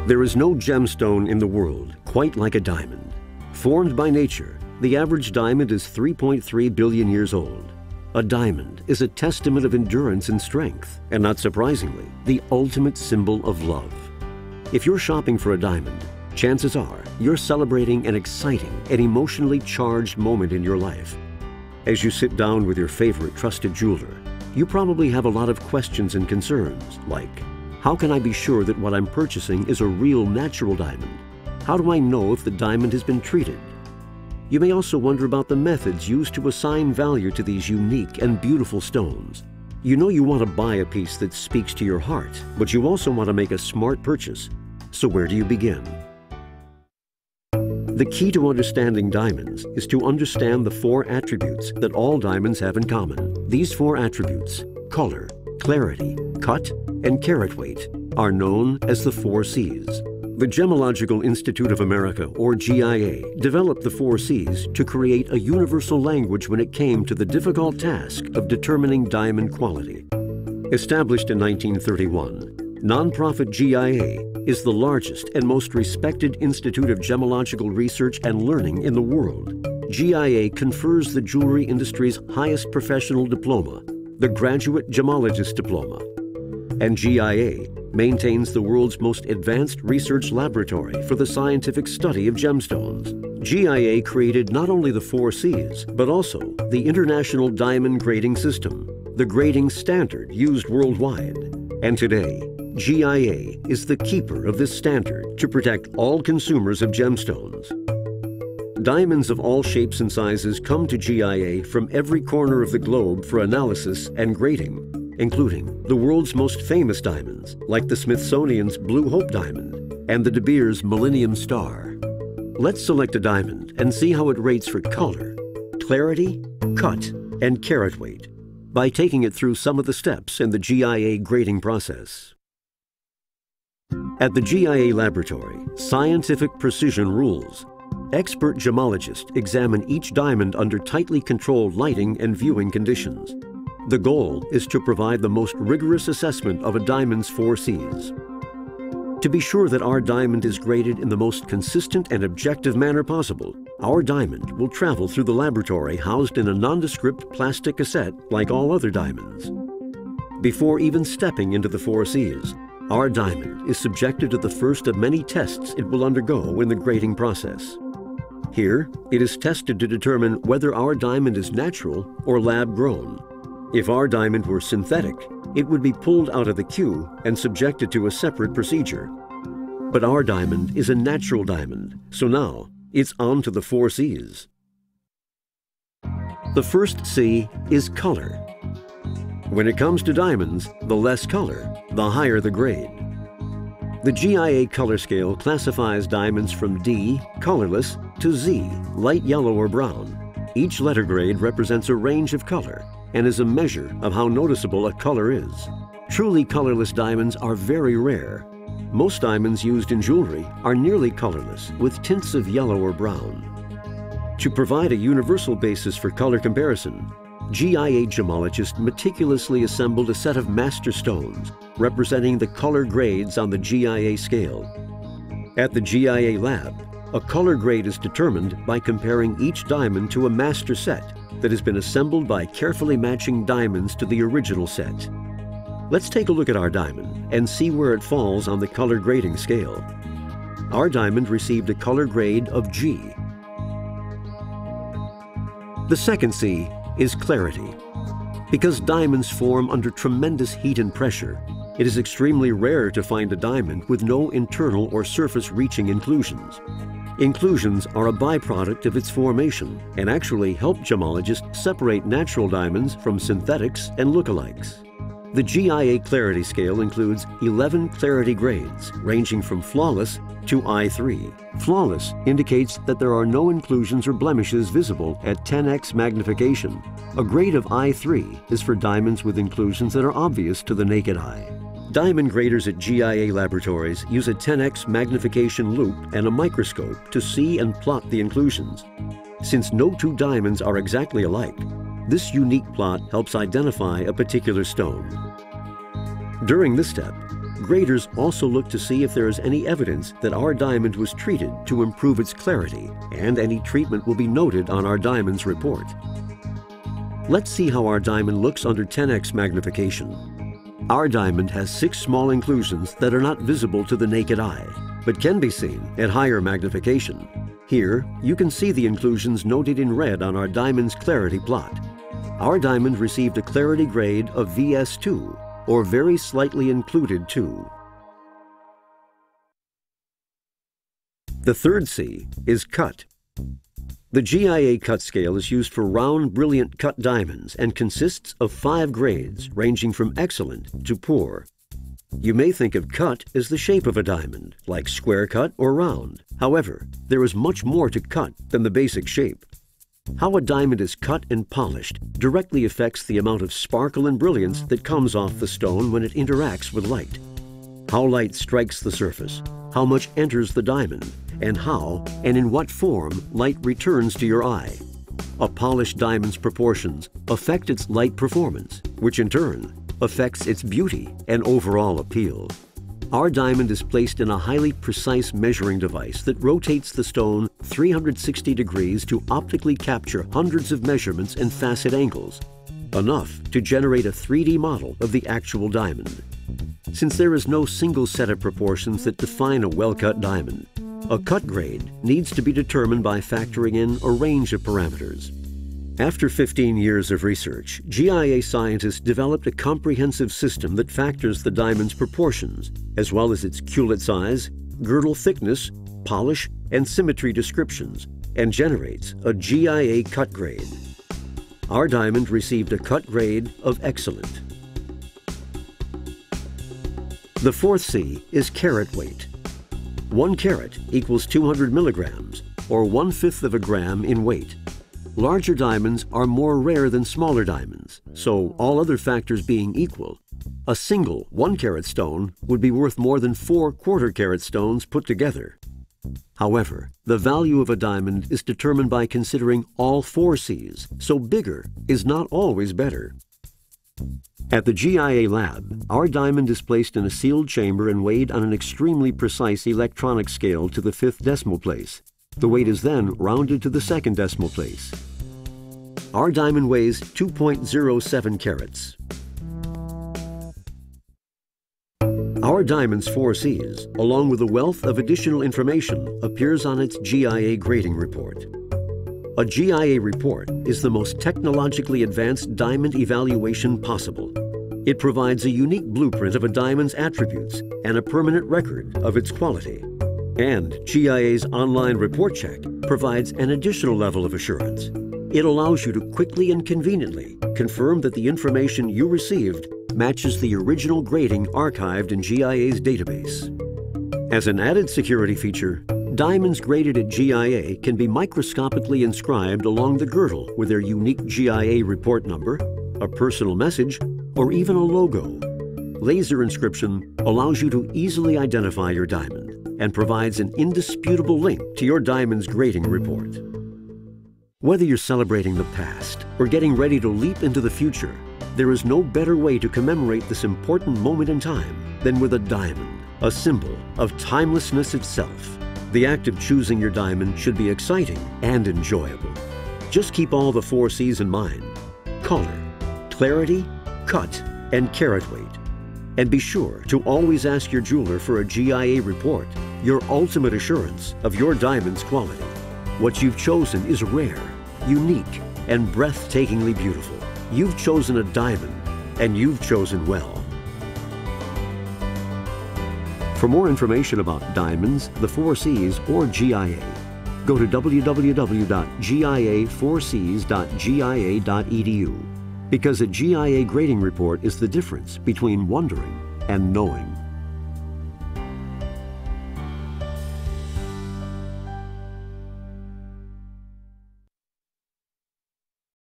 There is no gemstone in the world quite like a diamond. Formed by nature, the average diamond is 3.3 billion years old. A diamond is a testament of endurance and strength, and not surprisingly, the ultimate symbol of love. If you're shopping for a diamond, chances are you're celebrating an exciting and emotionally charged moment in your life. As you sit down with your favorite trusted jeweler, you probably have a lot of questions and concerns, like, how can I be sure that what I'm purchasing is a real natural diamond? How do I know if the diamond has been treated? You may also wonder about the methods used to assign value to these unique and beautiful stones. You know you want to buy a piece that speaks to your heart, but you also want to make a smart purchase. So where do you begin? The key to understanding diamonds is to understand the 4 attributes that all diamonds have in common. These 4 attributes, color, clarity, cut, and carat weight, are known as the 4 C's. The Gemological Institute of America, or GIA, developed the 4 C's to create a universal language when it came to the difficult task of determining diamond quality. Established in 1931, nonprofit GIA is the largest and most respected institute of gemological research and learning in the world. GIA confers the jewelry industry's highest professional diploma, the Graduate Gemologist Diploma. And GIA maintains the world's most advanced research laboratory for the scientific study of gemstones. GIA created not only the 4 C's, but also the International Diamond Grading System, the grading standard used worldwide. And today, GIA is the keeper of this standard to protect all consumers of gemstones. Diamonds of all shapes and sizes come to GIA from every corner of the globe for analysis and grading, including the world's most famous diamonds, like the Smithsonian's Blue Hope Diamond and the De Beers Millennium Star. Let's select a diamond and see how it rates for color, clarity, cut, and carat weight by taking it through some of the steps in the GIA grading process. At the GIA laboratory, scientific precision rules. Expert gemologists examine each diamond under tightly controlled lighting and viewing conditions. The goal is to provide the most rigorous assessment of a diamond's 4 C's. To be sure that our diamond is graded in the most consistent and objective manner possible, our diamond will travel through the laboratory housed in a nondescript plastic cassette like all other diamonds. Before even stepping into the 4 C's, our diamond is subjected to the first of many tests it will undergo in the grading process. Here, it is tested to determine whether our diamond is natural or lab-grown. If our diamond were synthetic, it would be pulled out of the queue and subjected to a separate procedure. But our diamond is a natural diamond, so now it's on to the 4 C's. The first C is color. When it comes to diamonds, the less color, the higher the grade. The GIA color scale classifies diamonds from D, colorless, to Z, light yellow or brown. Each letter grade represents a range of color and is a measure of how noticeable a color is. Truly colorless diamonds are very rare. Most diamonds used in jewelry are nearly colorless, with tints of yellow or brown. To provide a universal basis for color comparison, GIA gemologists meticulously assembled a set of master stones representing the color grades on the GIA scale. At the GIA lab, a color grade is determined by comparing each diamond to a master set that has been assembled by carefully matching diamonds to the original set. Let's take a look at our diamond and see where it falls on the color grading scale. Our diamond received a color grade of G. The second C is clarity. Because diamonds form under tremendous heat and pressure, it is extremely rare to find a diamond with no internal or surface-reaching inclusions. Inclusions are a byproduct of its formation and actually help gemologists separate natural diamonds from synthetics and lookalikes. The GIA clarity scale includes 11 clarity grades, ranging from flawless to I3. Flawless indicates that there are no inclusions or blemishes visible at 10x magnification. A grade of I3 is for diamonds with inclusions that are obvious to the naked eye. Diamond graders at GIA laboratories use a 10x magnification loupe and a microscope to see and plot the inclusions. Since no two diamonds are exactly alike, this unique plot helps identify a particular stone. During this step, Graders also look to see if there is any evidence that our diamond was treated to improve its clarity, and any treatment will be noted on our diamond's report. Let's see how our diamond looks under 10x magnification. Our diamond has 6 small inclusions that are not visible to the naked eye, but can be seen at higher magnification. Here, you can see the inclusions noted in red on our diamond's clarity plot. Our diamond received a clarity grade of VS2, or very slightly included 2. The third C is cut. The GIA cut scale is used for round, brilliant cut diamonds and consists of 5 grades ranging from excellent to poor. You may think of cut as the shape of a diamond, like square cut or round. However, there is much more to cut than the basic shape. How a diamond is cut and polished directly affects the amount of sparkle and brilliance that comes off the stone when it interacts with light. How light strikes the surface, how much enters the diamond, and how and in what form light returns to your eye. A polished diamond's proportions affect its light performance, which in turn affects its beauty and overall appeal. Our diamond is placed in a highly precise measuring device that rotates the stone 360 degrees to optically capture hundreds of measurements and facet angles, enough to generate a 3D model of the actual diamond. Since there is no single set of proportions that define a well-cut diamond, a cut grade needs to be determined by factoring in a range of parameters. After 15 years of research, GIA scientists developed a comprehensive system that factors the diamond's proportions, as well as its culet size, girdle thickness, polish, and symmetry descriptions, and generates a GIA cut grade. Our diamond received a cut grade of excellent. The fourth C is carat weight. 1 carat equals 200 milligrams, or 1/5 of a gram in weight. Larger diamonds are more rare than smaller diamonds, so all other factors being equal, a single 1-carat stone would be worth more than 4 quarter-carat stones put together. However, the value of a diamond is determined by considering all 4 C's, so bigger is not always better. At the GIA lab, our diamond is placed in a sealed chamber and weighed on an extremely precise electronic scale to the 5th decimal place. The weight is then rounded to the 2nd decimal place. Our diamond weighs 2.07 carats. Our diamond's 4 C's, along with a wealth of additional information, appears on its GIA grading report. A GIA report is the most technologically advanced diamond evaluation possible. It provides a unique blueprint of a diamond's attributes and a permanent record of its quality. And GIA's online report check provides an additional level of assurance. It allows you to quickly and conveniently confirm that the information you received matches the original grading archived in GIA's database. As an added security feature, diamonds graded at GIA can be microscopically inscribed along the girdle with their unique GIA report number, a personal message, or even a logo. Laser inscription allows you to easily identify your diamond and provides an indisputable link to your diamond's grading report. Whether you're celebrating the past or getting ready to leap into the future, there is no better way to commemorate this important moment in time than with a diamond, a symbol of timelessness itself. The act of choosing your diamond should be exciting and enjoyable. Just keep all the 4 C's in mind: color, clarity, cut, and carat weight. And be sure to always ask your jeweler for a GIA report, your ultimate assurance of your diamond's quality. What you've chosen is rare, unique, and breathtakingly beautiful. You've chosen a diamond, and you've chosen well. For more information about diamonds, the 4 C's, or GIA, go to www.gia4cs.gia.edu, because a GIA grading report is the difference between wondering and knowing.